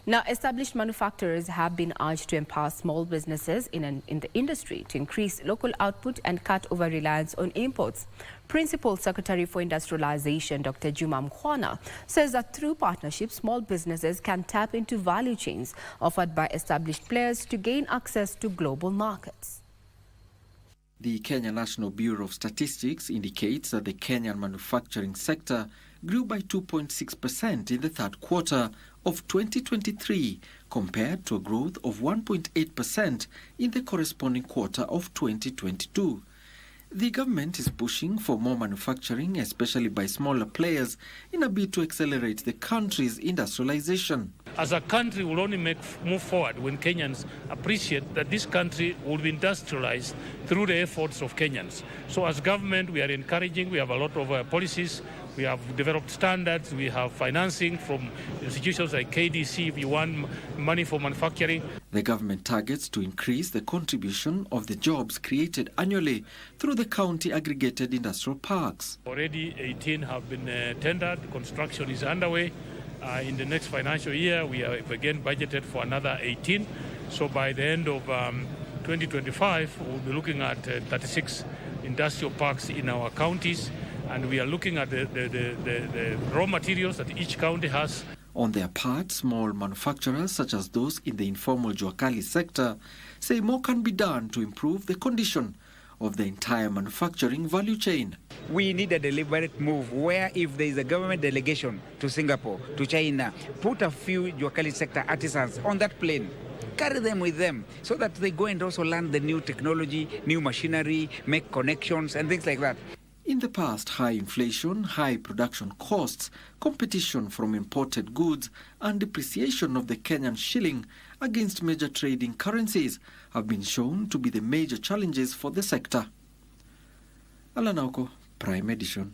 Now, established manufacturers have been urged to empower small businesses in the industry to increase local output and cut over-reliance on imports. Principal Secretary for Industrialization Dr. Juma Mukhwana says that through partnerships, small businesses can tap into value chains offered by established players to gain access to global markets. The Kenya National Bureau of Statistics indicates that the Kenyan manufacturing sector grew by 2.6% in the third quarter of 2023 compared to a growth of 1.8% in the corresponding quarter of 2022. The government is pushing for more manufacturing, especially by smaller players, in a bid to accelerate the country's industrialization. As a country, we'll only move forward when Kenyans appreciate that this country will be industrialized through the efforts of Kenyans. So as government, we are encouraging, we have a lot of policies, we have developed standards, we have financing from institutions like KBC if you want money for manufacturing. The government targets to increase the contribution of the jobs created annually through the county aggregated industrial parks. Already 18 have been tendered, construction is underway. In the next financial year, we have again budgeted for another 18. So by the end of 2025, we'll be looking at 36 industrial parks in our counties, and we are looking at the raw materials that each county has. On their part, small manufacturers such as those in the informal Juakali sector say more can be done to improve the condition of the entire manufacturing value chain. We need a deliberate move where if there is a government delegation to Singapore, to China, put a few Juakali sector artisans on that plane, carry them with them so that they go and also learn the new technology, new machinery, make connections and things like that. In the past, high inflation, high production costs, competition from imported goods, and depreciation of the Kenyan shilling against major trading currencies have been shown to be the major challenges for the sector. Alanauko, Prime Edition.